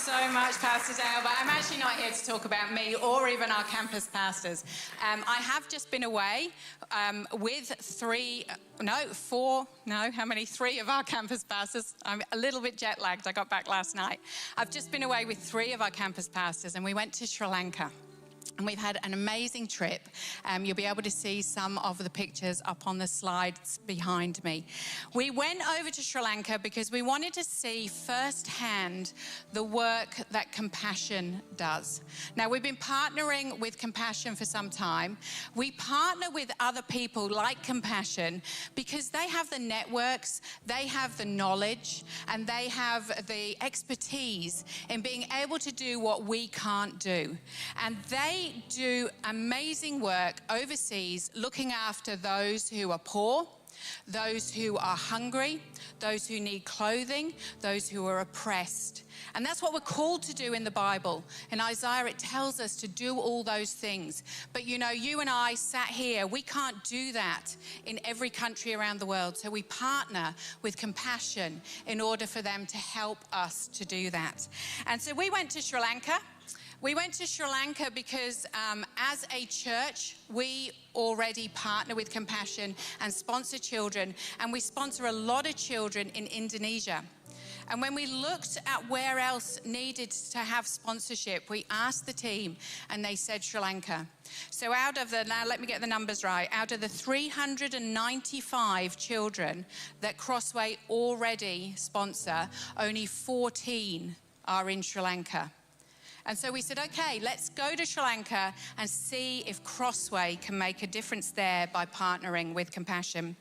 so much, Pastor Dale, but I'm actually not here to talk about me or even our campus pastors. I have just been away with three of our campus pastors. I'm a little bit jet lagged. I got back last night. I've just been away with three of our campus pastors, and we went to Sri Lanka. And we've had an amazing trip. You'll be able to see some of the pictures up on the slides behind me. We went over to Sri Lanka because we wanted to see firsthand the work that Compassion does. Now, we've been partnering with Compassion for some time. We partner with other people like Compassion because they have the networks, they have the knowledge, and they have the expertise in being able to do what we can't do. And they do amazing work overseas looking after those who are poor, those who are hungry, those who need clothing, those who are oppressed. And that's what we're called to do in the Bible. In Isaiah, it tells us to do all those things. But you know, you and I sat here, we can't do that in every country around the world. So we partner with Compassion in order for them to help us to do that. And so we went to Sri Lanka. We went to Sri Lanka because as a church, we already partner with Compassion and sponsor children, and we sponsor a lot of children in Indonesia. And when we looked at where else needed to have sponsorship, we asked the team, and they said Sri Lanka. So now let me get the numbers right, out of the 395 children that Crossway already sponsor, only 14 are in Sri Lanka. And so we said, okay, let's go to Sri Lanka and see if Crossway can make a difference there by partnering with Compassion.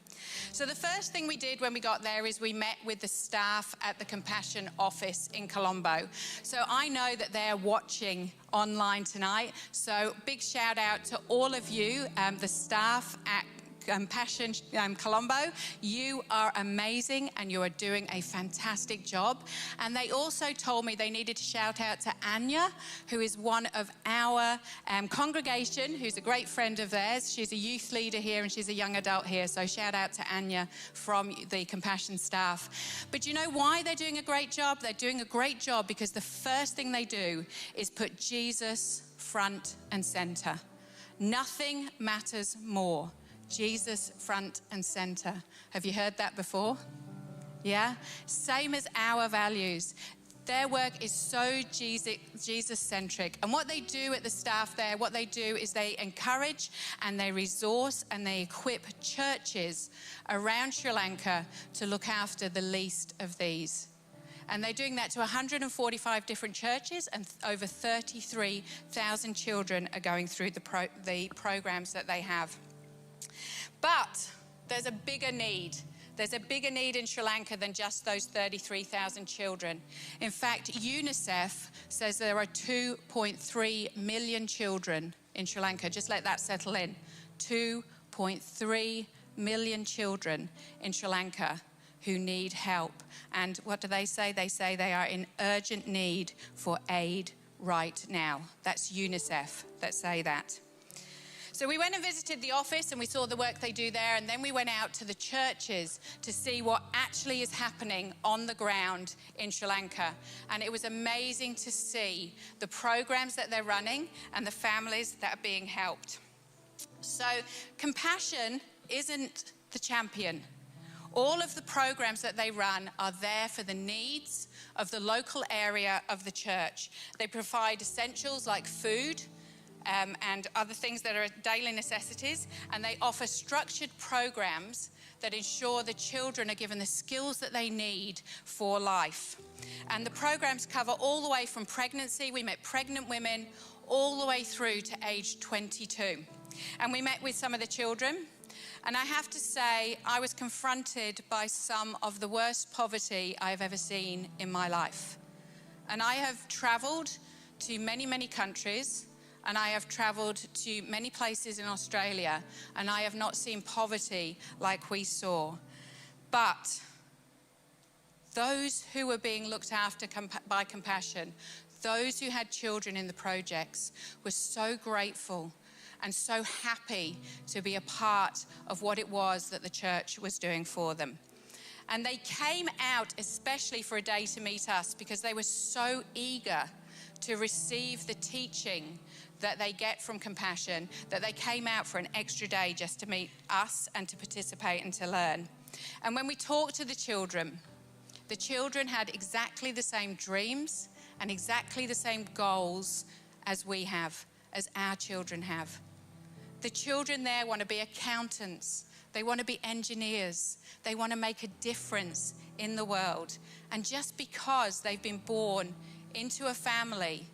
So the first thing we did when we got there is we met with the staff at the Compassion office in Colombo. So I know that they're watching online tonight. So big shout out to all of you, the staff at Compassion Colombo. You are amazing and you are doing a fantastic job. And they also told me they needed to shout out to Anya, who is one of our congregation, who's a great friend of theirs. She's a youth leader here and she's a young adult here. So shout out to Anya from the Compassion staff. But you know why they're doing a great job? They're doing a great job because the first thing they do is put Jesus front and center. Nothing matters more. Jesus front and center. Have you heard that before? Yeah? Same as our values. Their work is so Jesus-centric. And what they do at the staff there, what they do is they encourage and they resource and they equip churches around Sri Lanka to look after the least of these. And they're doing that to 145 different churches, and over 33,000 children are going through the programs that they have. But there's a bigger need. There's a bigger need in Sri Lanka than just those 33,000 children. In fact, UNICEF says there are 2.3 million children in Sri Lanka. Just let that settle in. 2.3 million children in Sri Lanka who need help. And what do they say? They say they are in urgent need for aid right now. That's UNICEF that say that. So we went and visited the office and we saw the work they do there, and then we went out to the churches to see what actually is happening on the ground in Sri Lanka. And it was amazing to see the programs that they're running and the families that are being helped. So Compassion isn't the champion. All of the programs that they run are there for the needs of the local area of the church. They provide essentials like food, and other things that are daily necessities, and they offer structured programs that ensure the children are given the skills that they need for life. And the programs cover all the way from pregnancy, we met pregnant women, all the way through to age 22. And we met with some of the children, and I have to say, I was confronted by some of the worst poverty I've ever seen in my life. And I have traveled to many, many countries, and I have traveled to many places in Australia, and I have not seen poverty like we saw. But those who were being looked after by Compassion, those who had children in the projects, were so grateful and so happy to be a part of what it was that the church was doing for them. And they came out especially for a day to meet us because they were so eager to receive the teaching that they get from Compassion, that they came out for an extra day just to meet us and to participate and to learn. And when we talked to the children had exactly the same dreams and exactly the same goals as we have, as our children have. The children there want to be accountants. They want to be engineers. They want to make a difference in the world. And just because they've been born into a family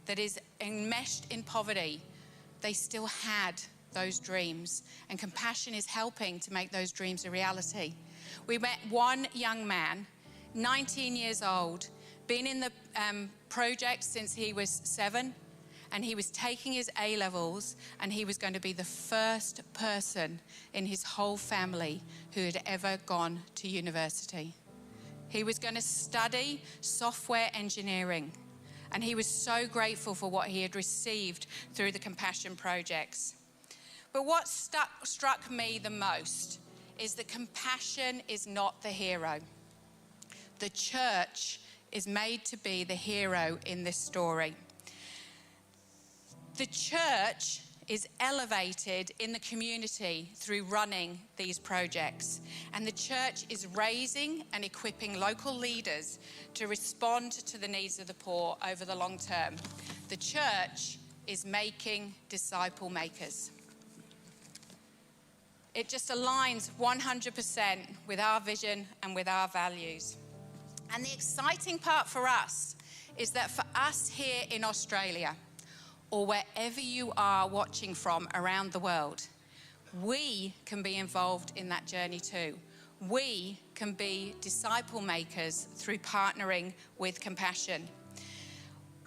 that is enmeshed in poverty, they still had those dreams. And Compassion is helping to make those dreams a reality. We met one young man, 19 years old, been in the project since he was 7, and he was taking his A-levels, and he was going to be the first person in his whole family who had ever gone to university. He was going to study software engineering, and he was so grateful for what he had received through the Compassion projects. But what struck me the most is that Compassion is not the hero. The church is made to be the hero in this story. The church is elevated in the community through running these projects. And the church is raising and equipping local leaders to respond to the needs of the poor over the long term. The church is making disciple makers. It just aligns 100% with our vision and with our values. And the exciting part for us is that for us here in Australia, or wherever you are watching from around the world, we can be involved in that journey too. We can be disciple makers through partnering with Compassion.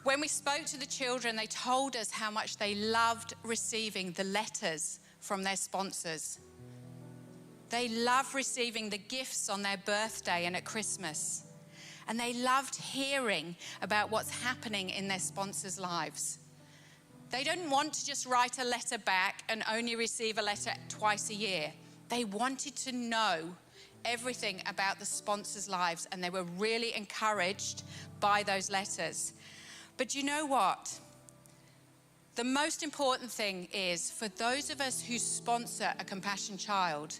When we spoke to the children, they told us how much they loved receiving the letters from their sponsors. They love receiving the gifts on their birthday and at Christmas. And they loved hearing about what's happening in their sponsors' lives. They didn't want to just write a letter back and only receive a letter twice a year. They wanted to know everything about the sponsors' lives, and they were really encouraged by those letters. But you know what? The most important thing is, for those of us who sponsor a Compassion child,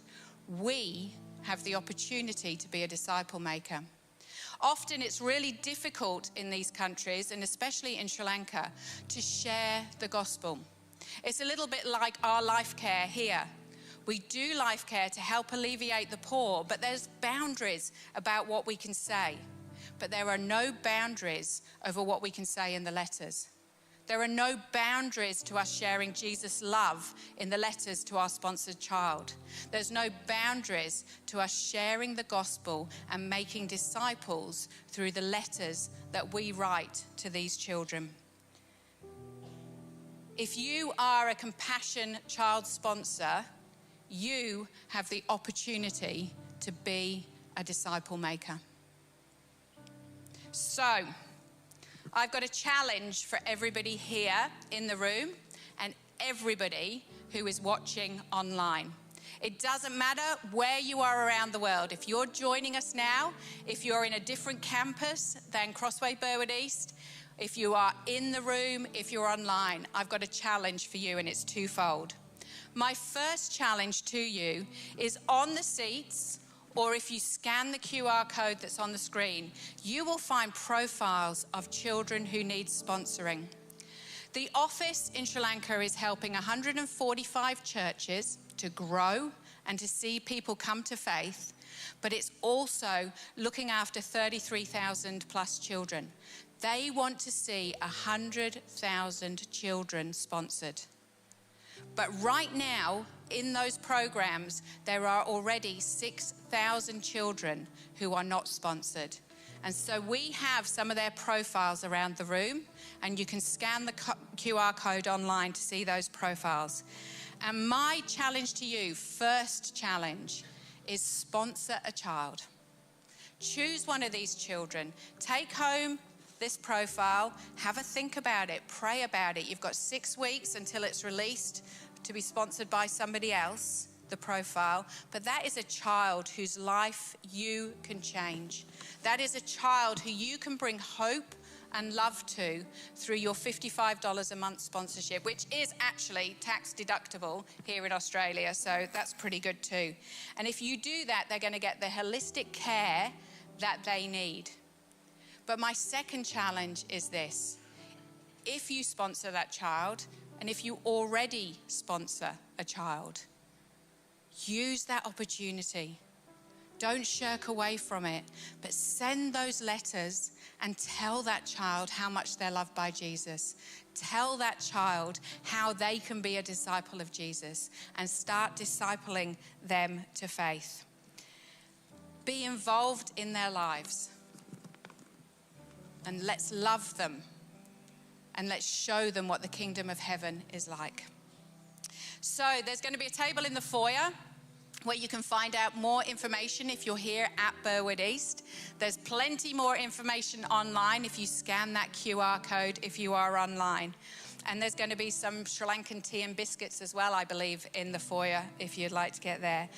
we have the opportunity to be a disciple maker. Often it's really difficult in these countries, and especially in Sri Lanka, to share the gospel. It's a little bit like our life care here. We do life care to help alleviate the poor, but there's boundaries about what we can say. But there are no boundaries over what we can say in the letters. There are no boundaries to us sharing Jesus' love in the letters to our sponsored child. There's no boundaries to us sharing the gospel and making disciples through the letters that we write to these children. If you are a Compassion child sponsor, you have the opportunity to be a disciple maker. So, I've got a challenge for everybody here in the room and everybody who is watching online. It doesn't matter where you are around the world. If you're joining us now, if you're in a different campus than Crossway Burwood East, if you are in the room, if you're online, I've got a challenge for you, and it's twofold. My first challenge to you is on the seats, or if you scan the QR code that's on the screen, you will find profiles of children who need sponsoring. The office in Sri Lanka is helping 145 churches to grow and to see people come to faith, but it's also looking after 33,000 plus children. They want to see 100,000 children sponsored. But right now, in those programs, there are already 6,000 children who are not sponsored. And so we have some of their profiles around the room, and you can scan the QR code online to see those profiles. And my challenge to you, first challenge, is sponsor a child. Choose one of these children. Take home this profile, have a think about it, pray about it. You've got 6 weeks until it's released to be sponsored by somebody else. the profile, but that is a child whose life you can change. That is a child who you can bring hope and love to through your $55 a month sponsorship, which is actually tax deductible here in Australia, so that's pretty good too. And if you do that, they're going to get the holistic care that they need. But my second challenge is this. If you sponsor that child, and if you already sponsor a child, use that opportunity. Don't shirk away from it, but send those letters and tell that child how much they're loved by Jesus. Tell that child how they can be a disciple of Jesus and start discipling them to faith. Be involved in their lives. And let's love them. And let's show them what the kingdom of heaven is like. So there's going to be a table in the foyer where you can find out more information if you're here at Burwood East. There's plenty more information online if you scan that QR code if you are online. And there's going to be some Sri Lankan tea and biscuits as well, I believe, in the foyer if you'd like to get there.